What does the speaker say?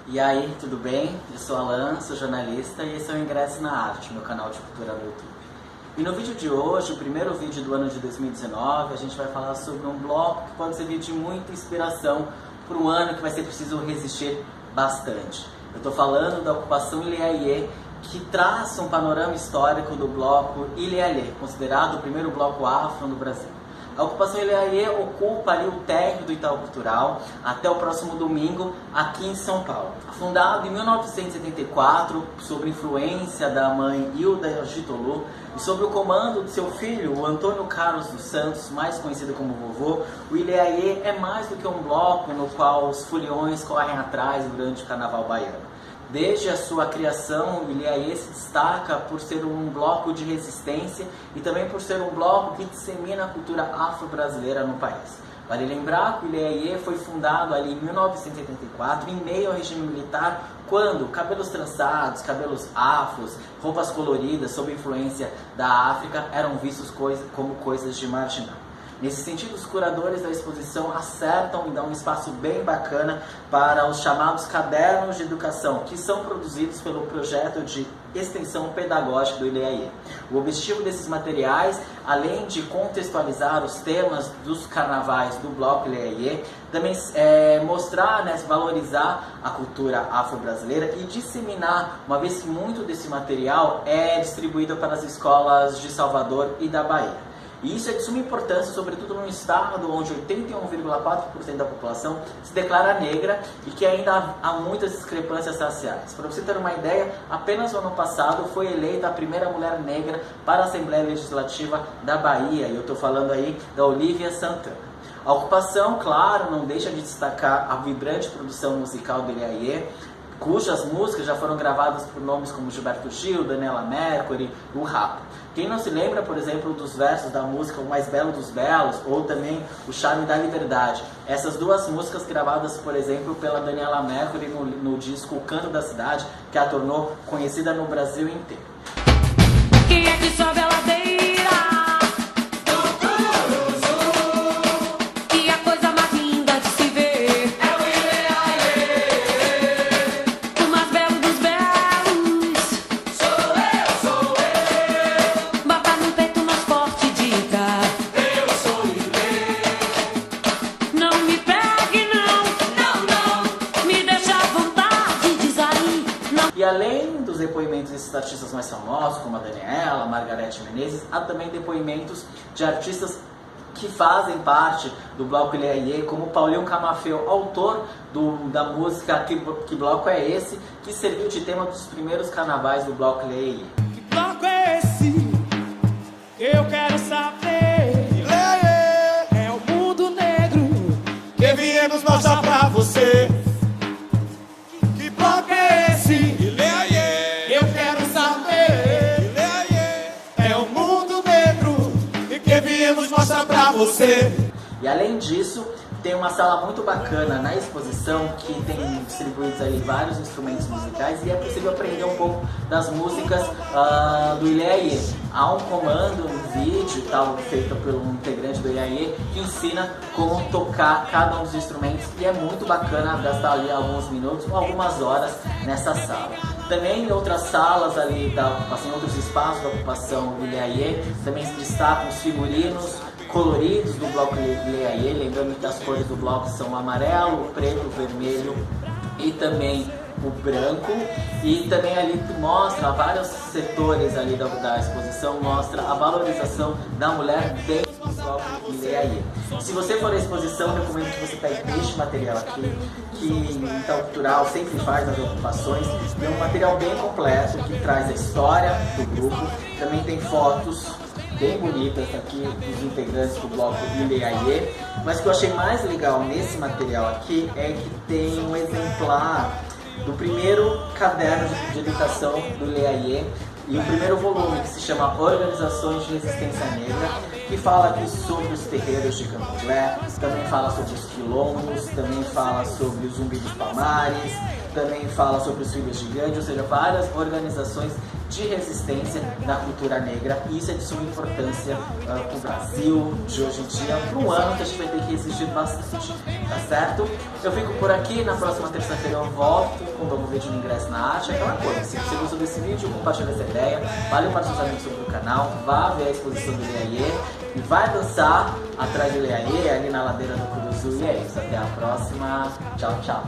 E aí, tudo bem? Eu sou Alan, sou jornalista e esse é o Ingresso na Arte, meu canal de cultura no YouTube. E no vídeo de hoje, o primeiro vídeo do ano de 2019, a gente vai falar sobre um bloco que pode servir de muita inspiração para um ano que vai ser preciso resistir bastante. Eu estou falando da ocupação Ilha-Aie, que traz um panorama histórico do bloco Ilha-Aie, considerado o primeiro bloco afro no Brasil. A ocupação Ilha-Aie ocupa ali o térreo do Itaú Cultural até o próximo domingo aqui em São Paulo. Fundado em 1974, sob influência da mãe Hilda Gitolu e sob o comando do seu filho, o Antônio Carlos dos Santos, mais conhecido como Vovô, o Ilha-Aie é mais do que um bloco no qual os foliões correm atrás durante o Carnaval baiano. Desde a sua criação, o Ilha-Aie se destaca por ser um bloco de resistência e também por ser um bloco que dissemina a cultura afro-brasileira no país. Vale lembrar que o Ilha-Aie foi fundado ali em 1984, em meio ao regime militar, quando cabelos trançados, cabelos afros, roupas coloridas, sob influência da África, eram vistos como coisas de marginal. Nesse sentido, os curadores da exposição acertam e dão um espaço bem bacana para os chamados cadernos de educação, que são produzidos pelo projeto de extensão pedagógica do Ilha-Aie. O objetivo desses materiais, além de contextualizar os temas dos carnavais do bloco Ilha-Aie, também mostrar, valorizar a cultura afro-brasileira e disseminar, uma vez que muito desse material é distribuído para as escolas de Salvador e da Bahia. E isso é de suma importância, sobretudo num estado onde 81,4% da população se declara negra e que ainda há muitas discrepâncias raciais. Para você ter uma ideia, apenas no ano passado foi eleita a primeira mulher negra para a Assembleia Legislativa da Bahia, e eu estou falando aí da Olívia Santana. A ocupação, claro, não deixa de destacar a vibrante produção musical do Ilha-Aie, cujas músicas já foram gravadas por nomes como Gilberto Gil, Daniela Mercury, o Rapa. Quem não se lembra, por exemplo, dos versos da música O Mais Belo dos Belos, ou também O Charme da Liberdade? Essas duas músicas gravadas, por exemplo, pela Daniela Mercury no disco O Canto da Cidade, que a tornou conhecida no Brasil inteiro. Quem é que sobe a ladeira? E além dos depoimentos desses artistas mais famosos, como a Daniela, a Margareth Menezes, há também depoimentos de artistas que fazem parte do bloco Ilha-Aie, como o Paulinho Camafeu, autor da música Que Bloco é Esse?, que serviu de tema dos primeiros carnavais do bloco Ilha-Aie. Que bloco é esse? Eu quero saber. Ilha-Aie é o mundo negro que viemos mostrar pra você. Que bloco é esse? Ilha-Aie, eu quero saber. Ilha-Aie é o mundo negro que viemos mostrar pra você. E além disso, tem uma sala muito bacana na exposição que tem distribuídos ali vários instrumentos musicais e é possível aprender um pouco das músicas do Ilha-Aie. Há um comando, um vídeo feito por um integrante do Ilha-Aie que ensina como tocar cada um dos instrumentos e é muito bacana gastar ali alguns minutos ou algumas horas nessa sala. Também em outras salas ali da ocupação, em outros espaços da ocupação do Ilha-Aie, também se destacam os figurinos coloridos do bloco Ilha-Aie, lembrando que as cores do bloco são o amarelo, o preto, o vermelho e também o branco. E também ali mostra vários setores ali da exposição, mostra a valorização da mulher dentro do bloco Ilha-Aie. Se você for à exposição, eu recomendo que você pegue este material aqui, que o Itaú Cultural sempre faz nas ocupações. É um material bem completo, que traz a história do grupo, também tem fotos bem bonitas aqui dos integrantes do bloco Ilha-Aie, mas o que eu achei mais legal nesse material aqui é que tem um exemplar do primeiro caderno de educação do Ilha-Aie e o primeiro volume, que se chama Organizações de Resistência Negra, que fala aqui sobre os terreiros de Candomblé, também fala sobre os quilombos, também fala sobre o Zumbi dos Palmares, também fala sobre os Filhos de Gandhi, ou seja, várias organizações de resistência da cultura negra, e isso é de suma importância para o Brasil de hoje em dia, para um ano que a gente vai ter que resistir bastante, tá certo? Eu fico por aqui, na próxima terça-feira eu volto com um novo vídeo no Ingresso na Arte. Aquela coisa, se você gostou desse vídeo, compartilha essa ideia, fale para seus amigos sobre o canal, vá ver a exposição do Leaie e vai dançar atrás do Leaie ali na ladeira do Curuzu. E é isso, até a próxima, tchau, tchau.